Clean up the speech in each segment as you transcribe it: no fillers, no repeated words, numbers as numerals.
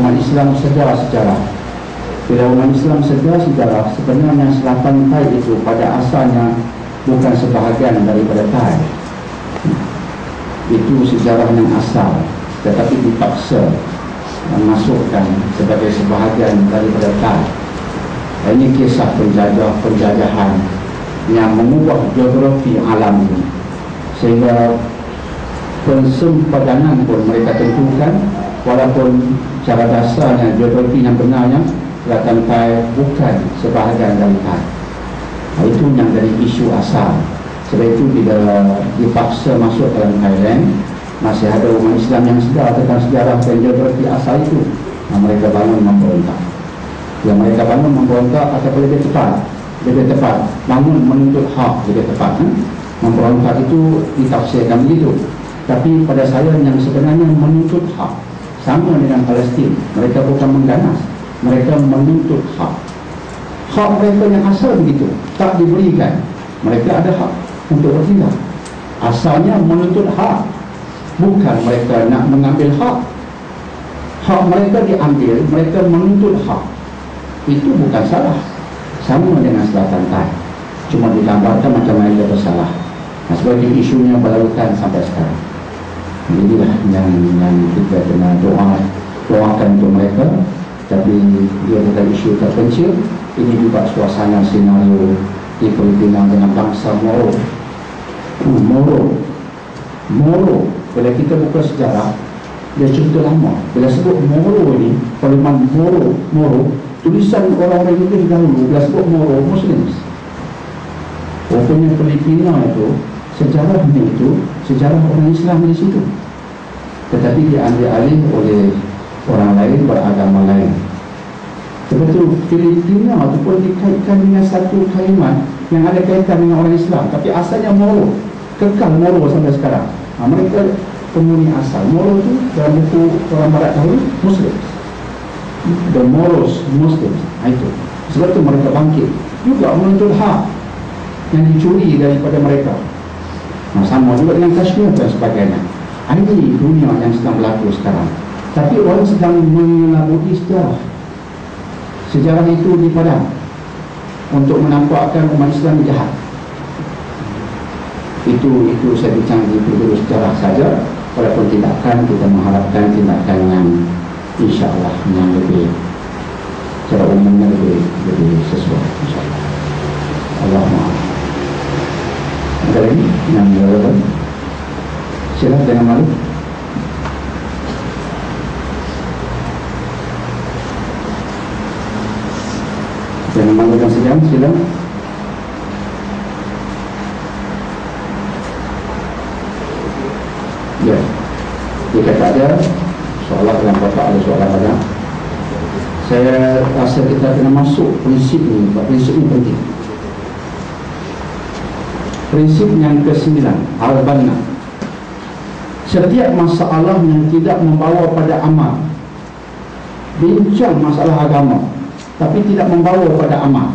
umat Islam sedar sejarah. Bila umat Islam sedar sejarah, sebenarnya selatan Thai itu pada asalnya bukan sebahagian daripada Thai. Itu sejarah yang asal, tetapi dipaksa masukkan sebagai sebahagian daripada Thai. Ini kisah penjajahan yang mengubah geografi alam ini, sehingga pensempadanan pun mereka tentukan, walaupun cara dasarnya geografi yang benarnya selatan Thai bukan sebahagian dari Thai. Itu yang dari isu asal. Sebab itu bila dipaksa masuk dalam Thailand, masih ada umat Islam yang sedar tentang sejarah dan geografi asal itu, mereka bangun memberontak. Yang mereka bangun memberontak atau lebih tepat bangun menuntut hak, lebih tepat. Memberontak itu ditafsirkan begitu, tapi pada saya yang sebenarnya menuntut hak sama dengan Palestin. Mereka bukan mengganas, mereka menuntut hak. Hak mereka yang asal begitu tak diberikan. Mereka ada hak untuk bertindak. Asalnya menuntut hak, bukan mereka nak mengambil hak. Hak mereka diambil, mereka menuntut hak. Itu bukan salah, sama dengan selatan Thai, cuma digambarkan macam mereka bersalah. Sebagai isunya berlarutan sampai sekarang. Inilah yang kita kena doakan untuk mereka. Tapi dia bukan isu terpencil. Ini juga suasana senario di Filipina dengan bangsa Moro. Moro, bila kita buka sejarah, dia cerita lama. Bila sebut Moro ini, Parlimen Moro, tulisan orang-orang Inggeris dahulu bila sebut Moro, Muslims. Rupanya Filipina itu, sejarahnya itu sejarah orang Islam di situ, tetapi diambil alih oleh orang lain beragama lain. Sebab itu Filipina itu pun dikaitkan dengan satu kalimat yang ada kaitan dengan orang Islam, tapi asalnya Moro, kekal Moro sampai sekarang. Mereka penghuni asal. Moro itu dalam buku orang Barat dahulu Muslim, the Moros Muslims. Itu sebab itu mereka bangkit juga menuntut hak yang dicuri daripada mereka. Sama juga dengan Kashmir dan sebagainya. Ini dunia yang sedang berlaku sekarang. Tapi orang sedang mengelabui sejarah. Sejarah itu dipadam untuk menampakkan umat Islam jahat. Itu saya bincang di dulu sejarah saja. Walaupun tindakan, kita mengharapkan tindakan yang insyaAllah yang lebih secara umumnya lebih sesuai, insyaAllah. Allahumma. Ada lagi yang relevan? Silakan, jangan malu. Jangan malu dan segan, silakan. Ya, jika tak ada soalan dalam kotak, ada soalan ada. Saya rasa kita kena masuk prinsip ini, prinsip ini penting. Prinsip yang ke-9, al-banna. Setiap masalah yang tidak membawa pada amal, bincang masalah agama tapi tidak membawa pada amal,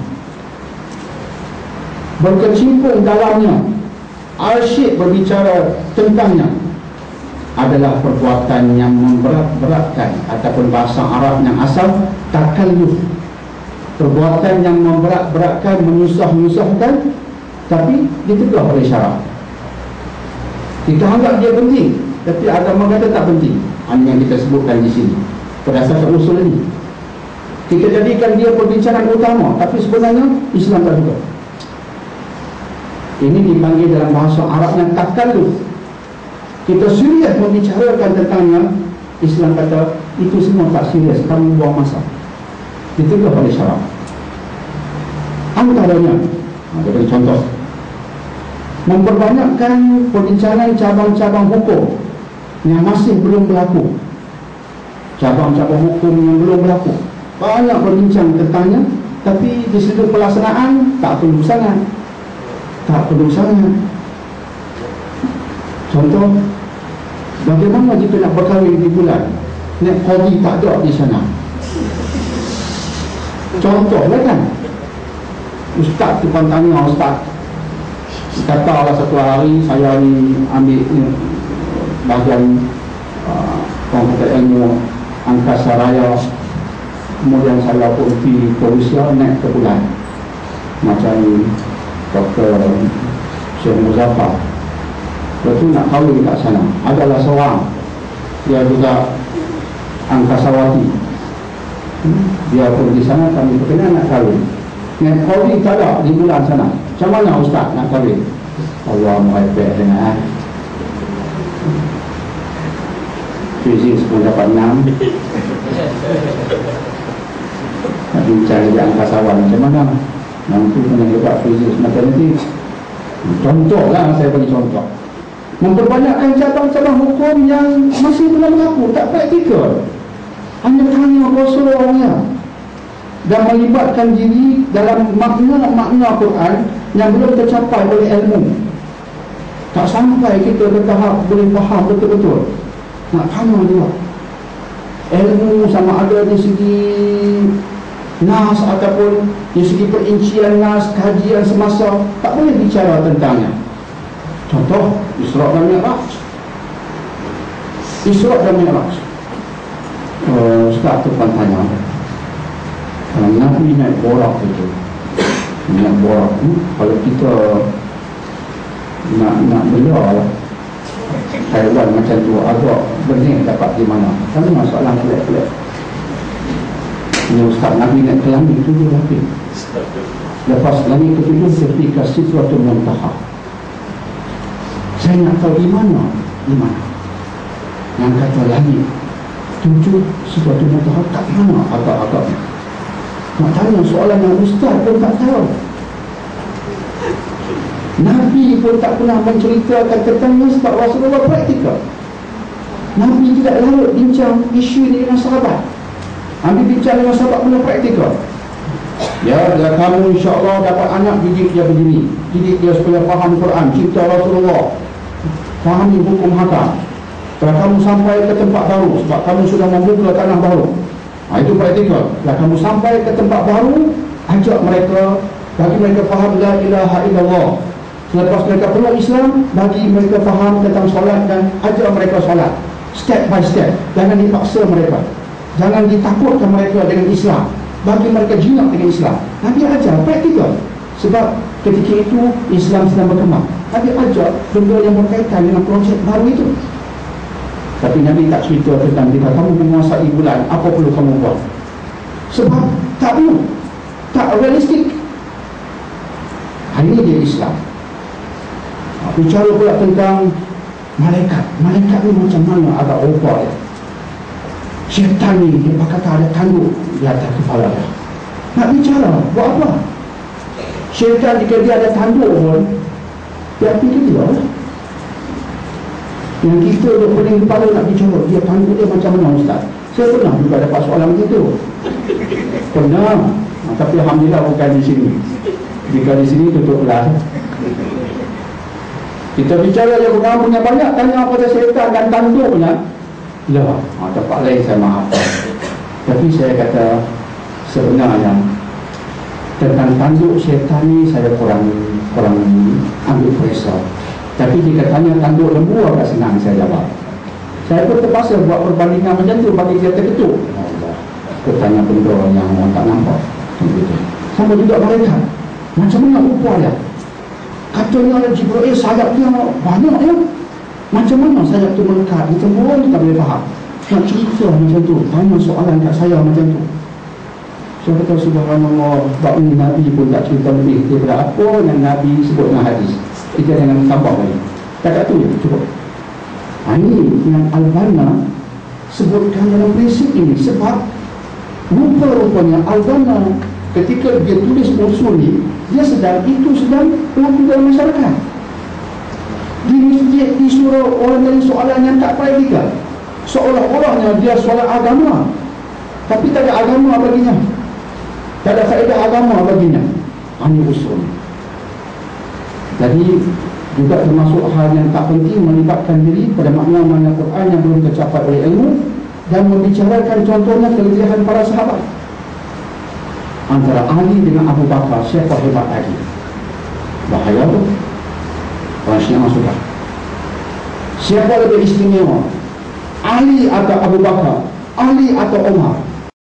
berkecimpung dalamnya, asyik berbicara tentangnya, adalah perbuatan yang memberat-beratkan, ataupun bahasa Arab yang asal takalluf. Perbuatan yang memberat-beratkan, menyusah-nyusahkan, tapi ditegah oleh syarak. Kita anggap dia penting, tapi agama kata tak penting. Ini yang kita sebutkan di sini berdasarkan usul ini. Kita jadikan dia perbincangan utama, tapi sebenarnya Islam tak suka. Ini dipanggil dalam bahasa Arabnya takalluf. Kita serius membicarakan tentangnya, Islam kata itu semua tak serius, kamu buang masa. Ditegah oleh syarak. Antaranya, kita beri contoh, memperbanyakkan perbincangan cabang-cabang hukum yang masih belum berlaku. Cabang-cabang hukum yang belum berlaku, banyak berbincang tentangnya, tapi di sudut pelaksanaan tak perlu sangat. Contoh, bagaimana jika nak berkahwin di bulan, nak qadi tak ada di sana. Contohlah kan, ustaz tu tanya ustaz, katalah satu hari saya ni ambil bahagian komputer ilmu angkasa raya, kemudian saya pun pergi ke Rusia, naik ke bulan macam Dr. Syekh Muzaffar. Lepas tu nak kahwin kat sana, adalah seorang dia juga angkasawati. Dia pun di sana, kami berkenan nak kahwin. Naik kahwin tak ada di bulan sana. Macam mana ustaz nak kahwin? Allah merepek dengan fizik pun dapat 6. Nak bincang di angkasawan macam mana? Nanti kena juga fizik matematik. Contoh lah, saya bagi contoh. Memperbanyakkan cabang-cabang hukum yang masih belum berlaku, tak praktikal. Hanya tanya kosongnya dan melibatkan diri dalam makna-makna Quran yang belum tercapai oleh ilmu. Tak sampai kita ke tahap boleh faham betul-betul. Nak tanya dia ilmu sama ada di segi nas ataupun di segi perincian nas, kajian semasa, tak boleh bicara tentangnya. Contoh Isra' dan Mi'raj. Isra' dan Mi'raj, Ustaz tu kan tanya, kalau Nabi naik borak itu, naik borak tu, kalau kita nak bela haiwan macam tu, agak benih dapat di mana? Kan masalah pelik-pelik. Ini Ustaz, Nabi naik ke langit tu dia lapis. Lepas langit ketujuh dia pergi ke Sidratul Muntaha. Saya nak tahu di mana? Di mana? Yang kata langit tujuh Sidratul Muntaha kat mana agak-agaknya? Nak tanya soalan yang Ustaz pun tak tahu. Nabi pun tak pernah menceritakan tentangnya sebab Rasulullah praktikal. Nabi tidak larut bincang isu ini dengan sahabat. Nabi bincang dengan sahabat pun praktikal. Ya, kamu insya-Allah dapat anak, didik dia begini, didik dia supaya faham Quran, cinta Rasulullah, fahami hukum hakam. Kalau kamu sampai ke tempat baru, sebab kamu sudah membuka tanah baru, itu praktikal. Kalau kamu sampai ke tempat baru, ajak mereka, bagi mereka faham la ilaha illallah. Selepas mereka peluk Islam, bagi mereka faham tentang solat dan ajak mereka solat step by step. Jangan dipaksa mereka, jangan ditakutkan mereka dengan Islam, bagi mereka jinak dengan Islam. Nabi ajar praktikal. Sebab ketika itu Islam sedang berkembang, Nabi ajar benda yang berkaitan dengan projek baru itu. Tapi Nabi tak cerita tentang jika kamu menguasai bulan, apa perlu kamu buat. Sebab tak perlu, tak realistik. Hari ini dia Islam. Bicara pula tentang malaikat. Malaikat ni macam mana agak rupa dia. Syaitan ni dia kata ada tanduk di atas kepala dia. Nak bicara, buat apa? Syaitan jika dia ada tanduk pun, dia fikir dia lah. Yang kita duduk pening kepala nak bicara, dia tanduk dia macam mana Ustaz? Saya pernah juga dapat soalan begitu. Pernah, tapi Alhamdulillah bukan di sini. Jika di sini tutuplah. Kita bicara yang orang punya banyak tanya pada syaitan dan tanduknya. Lah, tempat lain saya maafkan. Tapi saya kata sebenarnya tentang tanduk syaitan ni saya kurang ambil periksa. Tapi jika tanya tanduk lembu agak senang saya jawab. Saya pun terpaksa buat perbandingan macam tu bagi dia terketuk. Kita tanya benda yang orang tak nampak. Sama juga mereka. Macam mana rupa dia? Katanya Jibril sayap dia banyak ya. Macam mana sayap tu melekat? Kita pun tak boleh faham. Nak cerita macam tu, tanya soalan kat saya macam tu. Saya kata subhanallah, sebab ni Nabi pun tak cerita lebih daripada apa yang Nabi sebut dalam hadis. Kita jangan tambah lagi. Cakap tu je, cukup. Ini yang Al-Banna sebutkan dalam prinsip ini. Sebab rupa-rupanya Al-Banna ketika dia tulis usul ni, dia sedang berlaku dalam masyarakat. Di masjid disuruh orang dari soalan yang tak praktikal, seolah-olahnya dia soalan agama, tapi tak ada agama baginya, tak ada faedah agama baginya. Ini usul. Jadi juga termasuk hal yang tak penting melibatkan diri pada makna-makna Quran yang belum tercapai oleh ilmu dan membicarakan contohnya kelebihan para sahabat. Antara Ali dengan Abu Bakar, siapa hebat lagi? Bahaya tu. Orang Syiah masukkan. Siapa lebih istimewa? Ali atau Abu Bakar? Ali atau Umar.